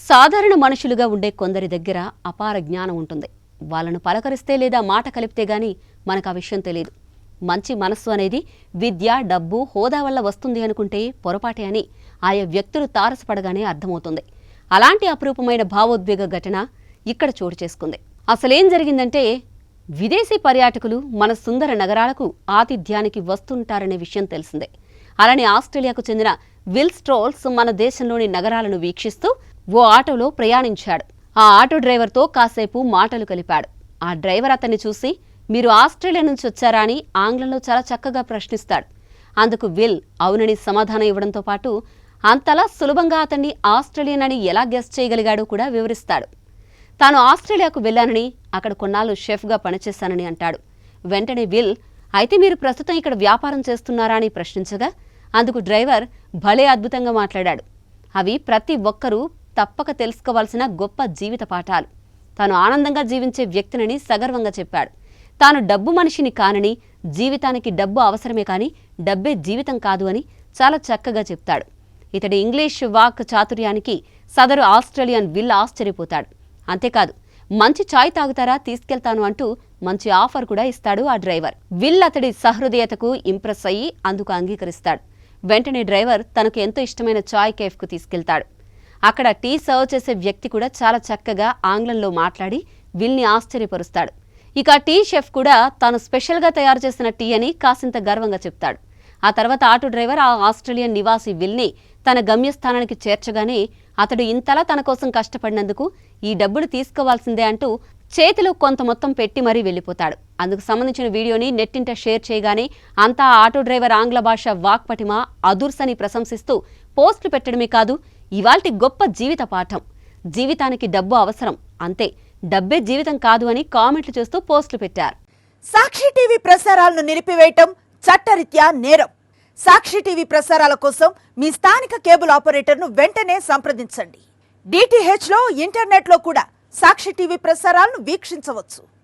సాధారణ మనుషులుగా ఉండే కొందరి దగ్గర అపార జ్ఞానం ఉంటుంది. వాళ్ళను పలకరిస్తే లేదా మాట కలిపితే గాని మనకు ఆ విషయం తెలియదు. మంచి మనస్సు అనేది విద్య, డబ్బు, హోదా వల్ల వస్తుంది అనుకుంటే పొరపాటే అని ఆయా వ్యక్తులు తారసపడగానే అర్థమవుతుంది. అలాంటి అపురూపమైన భావోద్వేగ ఘటన ఇక్కడ చోటు చేసుకుంది. అసలేం జరిగిందంటే, విదేశీ పర్యాటకులు మన సుందర నగరాలకు ఆతిథ్యానికి వస్తుంటారనే విషయం తెలిసిందే. అలానే ఆస్ట్రేలియాకు చెందిన విల్ స్ట్రోల్స్ మన దేశంలోని నగరాలను వీక్షిస్తూ ఓ ఆటోలో ప్రయాణించాడు. ఆ ఆటో డ్రైవర్తో కాసేపు మాటలు కలిపాడు. ఆ డ్రైవర్ అతన్ని చూసి, మీరు ఆస్ట్రేలియా నుంచి వచ్చారా అని ఆంగ్లంలో చాలా చక్కగా ప్రశ్నిస్తాడు. అందుకు విల్ అవునని సమాధానం ఇవ్వడంతో పాటు అంతలా సులభంగా అతన్ని ఆస్ట్రేలియన్ అని ఎలా గెస్ చేయగలిగాడో కూడా వివరిస్తాడు. తాను ఆస్ట్రేలియాకు వెళ్లానని, అక్కడ కొన్నాళ్ళు షెఫ్గా పనిచేశానని అంటాడు. వెంటనే విల్, అయితే మీరు ప్రస్తుతం ఇక్కడ వ్యాపారం చేస్తున్నారా అని ప్రశ్నించగా అందుకు డ్రైవర్ భలే అద్భుతంగా మాట్లాడాడు. అవి ప్రతి ఒక్కరూ తప్పక తెలుసుకోవాల్సిన గొప్ప జీవిత పాఠాలు. తాను ఆనందంగా జీవించే వ్యక్తినని సగర్వంగా చెప్పాడు. తాను డబ్బు మనిషిని కానని, జీవితానికి డబ్బు అవసరమే కానీ డబ్బే జీవితం కాదు అని చాలా చక్కగా చెప్తాడు. ఇతడి ఇంగ్లీష్ వాక్ చాతుర్యానికి సదరు ఆస్ట్రేలియన్ విల్ ఆశ్చర్యపోతాడు. అంతేకాదు, మంచి చాయ్ తాగుతారా, తీసుకెళ్తాను అంటూ మంచి ఆఫర్ కూడా ఇస్తాడు ఆ డ్రైవర్. విల్ అతడి సహృదయతకు ఇంప్రెస్ అయ్యి అందుకు అంగీకరిస్తాడు. వెంటనే డ్రైవర్ తనకు ఎంతో ఇష్టమైన చాయ్ కేఫ్కు తీసుకెళ్తాడు. అక్కడ టీ సర్వ్ చేసే వ్యక్తి కూడా చాలా చక్కగా ఆంగ్లంలో మాట్లాడి విల్ని ఆశ్చర్యపరుస్తాడు. ఇక టీ షెఫ్ కూడా తాను స్పెషల్గా తయారు చేసిన టీ అని కాసింత గర్వంగా చెప్తాడు. ఆ తర్వాత ఆటో డ్రైవర్ ఆ ఆస్ట్రేలియన్ నివాసి విల్ని తన గమ్యస్థానానికి చేర్చగానే అతడు ఇంతలా తన కోసం కష్టపడినందుకు ఈ డబ్బులు తీసుకోవాల్సిందే అంటూ చేతిలో కొంత మొత్తం పెట్టి మరీ వెళ్ళిపోతాడు. అందుకు సంబంధించిన వీడియోని నెట్టింట షేర్ చేయగానే అంతా ఆటో డ్రైవర్ ఆంగ్ల భాష వాక్పటిమ అదుర్సని ప్రశంసిస్తూ పోస్టులు పెట్టడమే కాదు, ఇవాల్టి గొప్ప జీవిత పాఠం, జీవితానికి డబ్బు అవసరం, అంతే, డబ్బే జీవితం కాదు అని కామెంట్లు చేస్తూ పోస్టులు పెట్టారు. సాక్షి టీవీ ప్రసారాలను నిలిపివేయటం చట్టరీత్యా నేరం. సాక్షి టీవీ ప్రసారాల కోసం మీ స్థానిక కేబుల్ ఆపరేటర్ను వెంటనే సంప్రదించండి. DTH లో, ఇంటర్నెట్ లో కూడా సాక్షి టీవీ ప్రసారాలను వీక్షించవచ్చు.